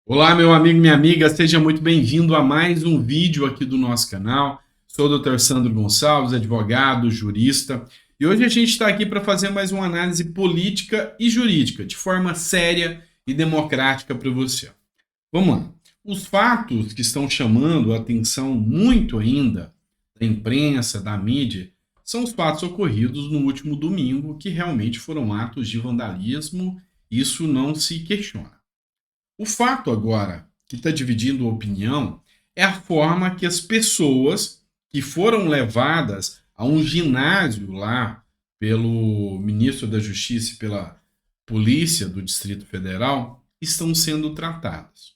Olá, meu amigo, minha amiga, seja muito bem-vindo a mais um vídeo aqui do nosso canal. Sou o Dr. Sandro Gonçalves, advogado, jurista, e hoje a gente está aqui para fazer mais uma análise política e jurídica, de forma séria e democrática para você. Vamos lá. Os fatos que estão chamando a atenção muito ainda da imprensa, da mídia, são os fatos ocorridos no último domingo, que realmente foram atos de vandalismo, isso não se questiona. O fato agora que está dividindo opinião é a forma que as pessoas que foram levadas a um ginásio lá pelo ministro da Justiça e pela polícia do Distrito Federal estão sendo tratadas.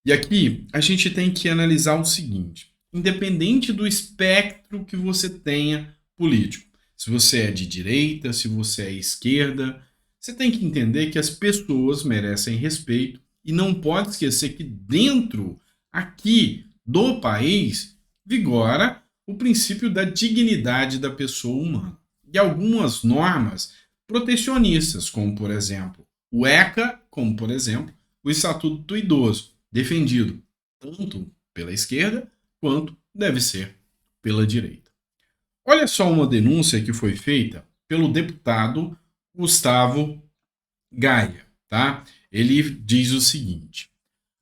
E aqui a gente tem que analisar o seguinte: independente do espectro que você tenha político, se você é de direita, se você é esquerda, você tem que entender que as pessoas merecem respeito e não pode esquecer que dentro aqui do país vigora o princípio da dignidade da pessoa humana. E algumas normas protecionistas, como por exemplo o ECA, como por exemplo o Estatuto do Idoso, defendido tanto pela esquerda quanto deve ser pela direita. Olha só uma denúncia que foi feita pelo deputado Gustavo Gaia, tá? Ele diz o seguinte: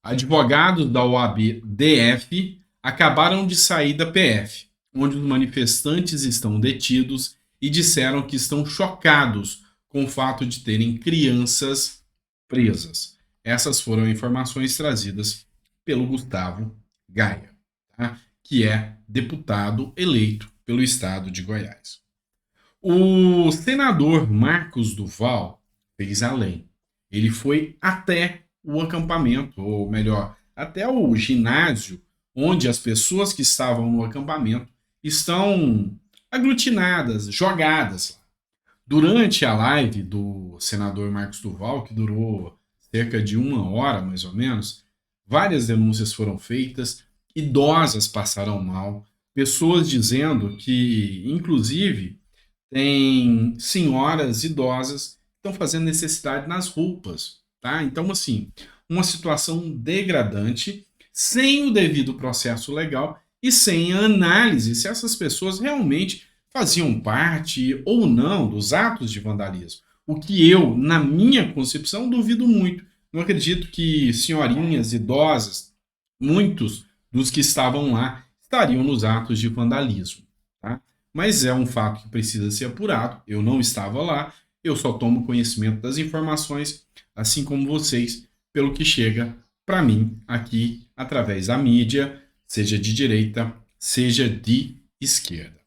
advogados da OAB DF acabaram de sair da PF, onde os manifestantes estão detidos e disseram que estão chocados com o fato de terem crianças presas. Essas foram informações trazidas pelo Gustavo Gaia, tá? Que é deputado eleito pelo estado de Goiás. O senador Marcos Duval fez além. Ele foi até o acampamento, ou melhor, até o ginásio, onde as pessoas que estavam no acampamento estão aglutinadas, jogadas. Durante a live do senador Marcos Duval, que durou cerca de uma hora mais ou menos, várias denúncias foram feitas, idosas passaram mal, pessoas dizendo que, inclusive, tem senhoras idosas que estão fazendo necessidade nas roupas, tá? Então, assim, uma situação degradante, sem o devido processo legal e sem a análise se essas pessoas realmente faziam parte ou não dos atos de vandalismo. O que eu, na minha concepção, duvido muito. Não acredito que senhorinhas idosas, muitos dos que estavam lá, estariam nos atos de vandalismo, tá? Mas é um fato que precisa ser apurado. Eu não estava lá, eu só tomo conhecimento das informações, assim como vocês, pelo que chega para mim aqui através da mídia, seja de direita, seja de esquerda.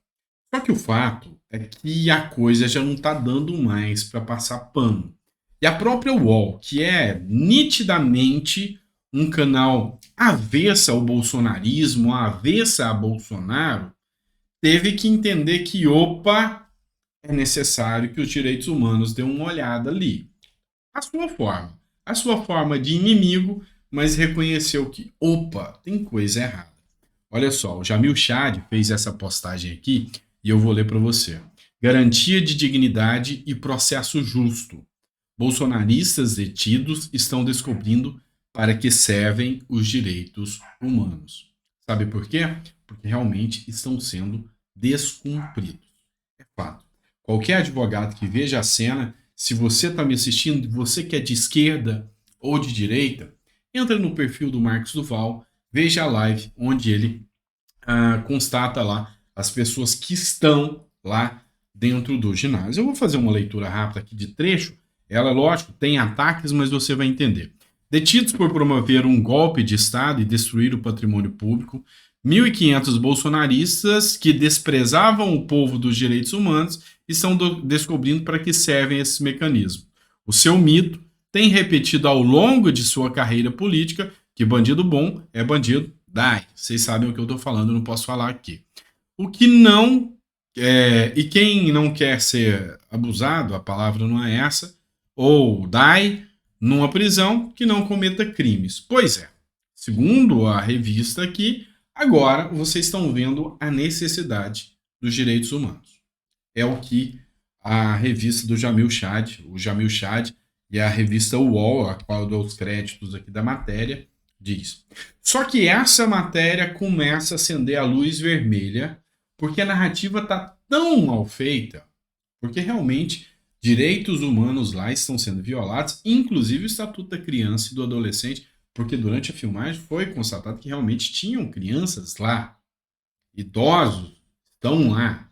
Só que o fato é que a coisa já não está dando mais para passar pano. E a própria UOL, que é nitidamente um canal avessa ao bolsonarismo, avessa a Bolsonaro, teve que entender que, opa, é necessário que os direitos humanos dêem uma olhada ali. A sua forma de inimigo, mas reconheceu que, opa, tem coisa errada. Olha só, o Jamil Chad fez essa postagem aqui e eu vou ler para você. Garantia de dignidade e processo justo. Bolsonaristas detidos estão descobrindo para que servem os direitos humanos. Sabe por quê? Porque realmente estão sendo descumpridos. É fato. Qualquer advogado que veja a cena, se você está me assistindo, você que é de esquerda ou de direita, entra no perfil do Marcos Duval, veja a live onde ele constata lá as pessoas que estão lá dentro do ginásio. Eu vou fazer uma leitura rápida aqui de trecho. Ela, lógico, tem ataques, mas você vai entender. Detidos por promover um golpe de Estado e destruir o patrimônio público, 1.500 bolsonaristas que desprezavam o povo dos direitos humanos estão descobrindo para que servem esses mecanismos. O seu mito tem repetido ao longo de sua carreira política que bandido bom é bandido dai. Vocês sabem o que eu estou falando, não posso falar aqui. O que não e quem não quer ser abusado, a palavra não é essa, ou dai numa prisão que não cometa crimes. Pois é, segundo a revista aqui, agora vocês estão vendo a necessidade dos direitos humanos. É o que a revista do Jamil Chad, o Jamil Chad, E a revista UOL, a qual eu dou os créditos aqui da matéria, diz. Só que essa matéria começa a acender a luz vermelha, porque a narrativa está tão mal feita, porque realmente direitos humanos lá estão sendo violados, inclusive o Estatuto da Criança e do Adolescente, porque durante a filmagem foi constatado que realmente tinham crianças lá, idosos estão lá.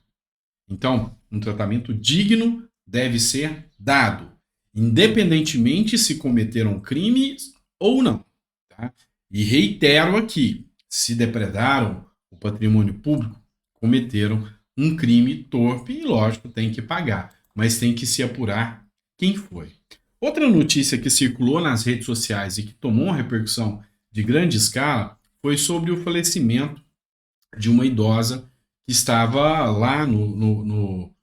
Então, um tratamento digno deve ser dado, independentemente se cometeram crimes ou não. Tá? E reitero aqui, se depredaram o patrimônio público, cometeram um crime torpe e, lógico, tem que pagar, mas tem que se apurar quem foi. Outra notícia que circulou nas redes sociais e que tomou uma repercussão de grande escala foi sobre o falecimento de uma idosa que estava lá no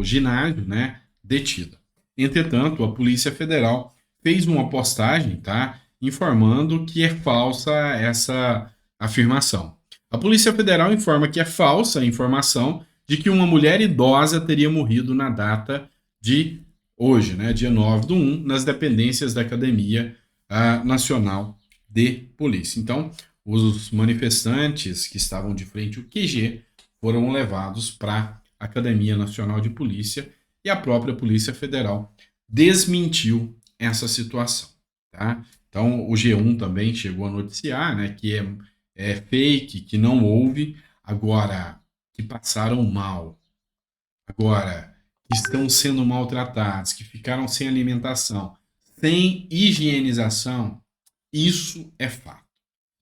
ginásio, né, detida. Entretanto, a Polícia Federal fez uma postagem, tá, informando que é falsa essa afirmação. A Polícia Federal informa que é falsa a informação de que uma mulher idosa teria morrido na data de hoje, né, dia 9/1, nas dependências da Academia Nacional de Polícia. Então, os manifestantes que estavam de frente ao QG foram levados para a Academia Nacional de Polícia e a própria Polícia Federal desmentiu essa situação. Tá? Então, o G1 também chegou a noticiar, né, que é fake, que não houve, agora que passaram mal, agora que estão sendo maltratados, que ficaram sem alimentação, sem higienização, isso é fato.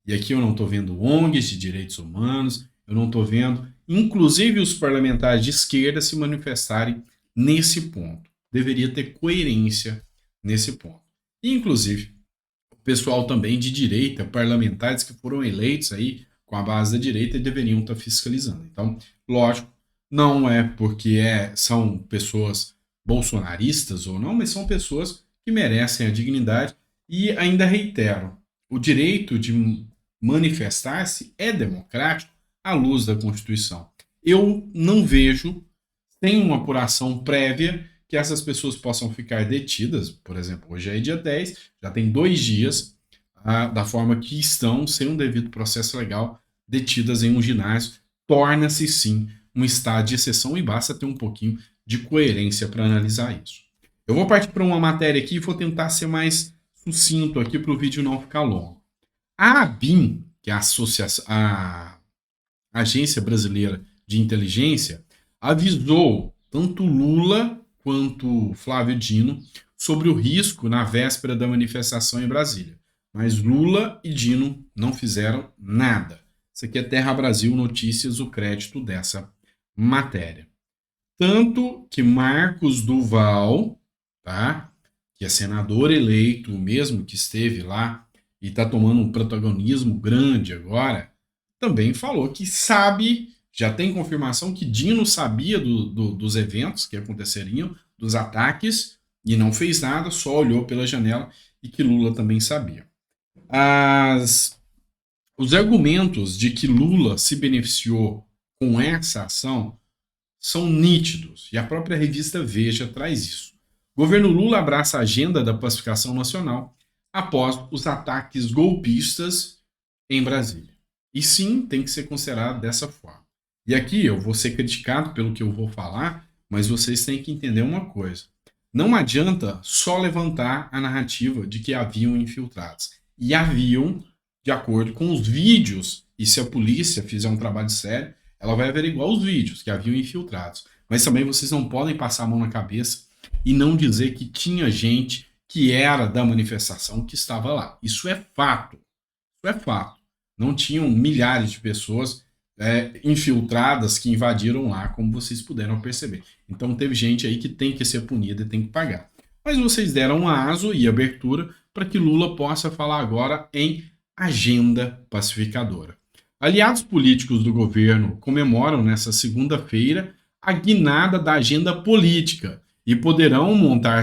E aqui eu não estou vendo ONGs de direitos humanos, eu não estou vendo, inclusive os parlamentares de esquerda se manifestarem nesse ponto. Deveria ter coerência nesse ponto. E, inclusive, o pessoal também de direita, parlamentares que foram eleitos aí com a base da direita, deveriam estar fiscalizando. Então, lógico, não é porque são pessoas bolsonaristas ou não, mas são pessoas que merecem a dignidade e ainda reitero, o direito de manifestar-se é democrático à luz da Constituição. Eu não vejo, sem uma apuração prévia, que essas pessoas possam ficar detidas. Por exemplo, hoje é dia 10, já tem 2 dias, da forma que estão, sem um devido processo legal, detidas em um ginásio. Torna-se, sim, um estado de exceção e basta ter um pouquinho de coerência para analisar isso. Eu vou partir para uma matéria aqui e vou tentar ser mais sucinto aqui para o vídeo não ficar longo. A ABIN, que é a Agência Brasileira de Inteligência, avisou tanto Lula quanto Flávio Dino sobre o risco na véspera da manifestação em Brasília. Mas Lula e Dino não fizeram nada. Isso aqui é Terra Brasil Notícias, o crédito dessa matéria. Tanto que Marcos Duval, tá, que é senador eleito, mesmo que esteve lá e está tomando um protagonismo grande agora, também falou que sabe, já tem confirmação que Dino sabia dos eventos que aconteceriam, dos ataques, e não fez nada, só olhou pela janela, e que Lula também sabia. Os argumentos de que Lula se beneficiou com essa ação são nítidos, e a própria revista Veja traz isso. O governo Lula abraça a agenda da pacificação nacional após os ataques golpistas em Brasília. E sim, tem que ser considerado dessa forma. E aqui eu vou ser criticado pelo que eu vou falar, mas vocês têm que entender uma coisa. Não adianta só levantar a narrativa de que haviam infiltrados. E haviam, de acordo com os vídeos, e se a polícia fizer um trabalho sério, ela vai averiguar os vídeos que haviam infiltrados. Mas também vocês não podem passar a mão na cabeça e não dizer que tinha gente que era da manifestação que estava lá. Isso é fato. Isso é fato. Não tinham milhares de pessoas infiltradas que invadiram lá, como vocês puderam perceber. Então teve gente aí que tem que ser punida e tem que pagar. Mas vocês deram um aso e abertura para que Lula possa falar agora em agenda pacificadora. Aliados políticos do governo comemoram nesta segunda-feira a guinada da agenda política e poderão montar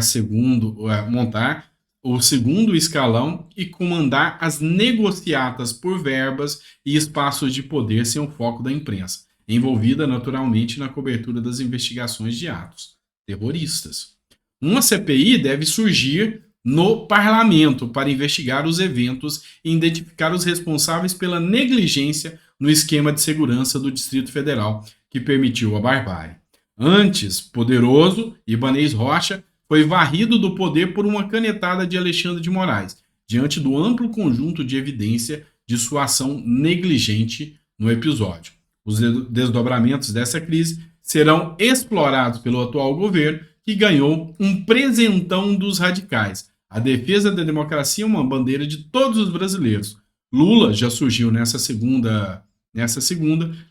o segundo escalão e comandar as negociatas por verbas e espaços de poder sem o foco da imprensa, envolvida naturalmente na cobertura das investigações de atos terroristas. Uma CPI deve surgir no parlamento para investigar os eventos e identificar os responsáveis pela negligência no esquema de segurança do Distrito Federal que permitiu a barbárie. Antes, poderoso Ibanez Rocha foi varrido do poder por uma canetada de Alexandre de Moraes, diante do amplo conjunto de evidência de sua ação negligente no episódio. Os desdobramentos dessa crise serão explorados pelo atual governo, que ganhou um presentão dos radicais. A defesa da democracia é uma bandeira de todos os brasileiros. Lula já surgiu nessa segunda,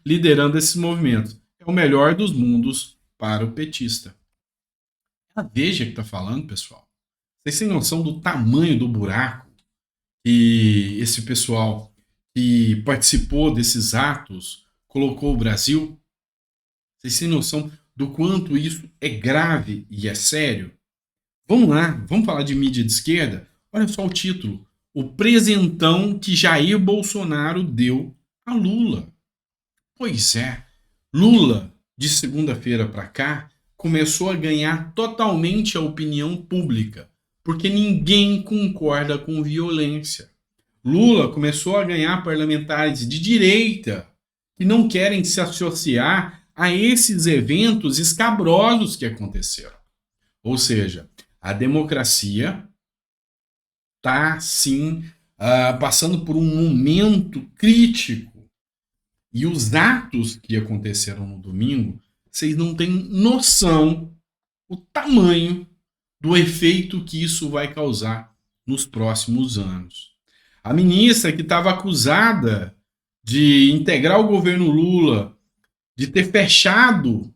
liderando esses movimentos. É o melhor dos mundos para o petista. É a Veja que está falando, pessoal. Vocês têm noção do tamanho do buraco que esse pessoal que participou desses atos colocou o Brasil? Vocês têm noção do quanto isso é grave e é sério? Vamos lá, vamos falar de mídia de esquerda? Olha só o título: o presentão que Jair Bolsonaro deu a Lula. Pois é, Lula, de segunda-feira para cá, começou a ganhar totalmente a opinião pública, porque ninguém concorda com violência. Lula começou a ganhar parlamentares de direita que não querem se associar a esses eventos escabrosos que aconteceram. Ou seja, a democracia está, sim, passando por um momento crítico. E os atos que aconteceram no domingo, vocês não têm noção o tamanho do efeito que isso vai causar nos próximos anos. A ministra que estava acusada de integrar o governo Lula, de ter fechado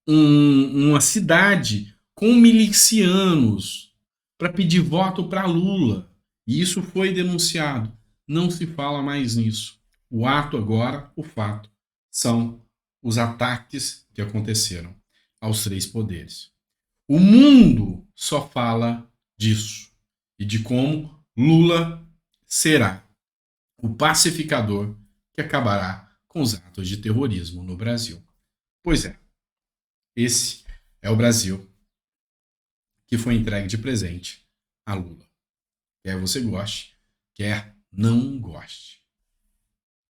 uma cidade com milicianos para pedir voto para Lula. E isso foi denunciado. Não se fala mais nisso. O ato agora, o fato, são os ataques que aconteceram aos três poderes. O mundo só fala disso e de como Lula será o pacificador que acabará com os atos de terrorismo no Brasil. Pois é, esse é o Brasil que foi entregue de presente a Lula. Quer você goste, quer não goste.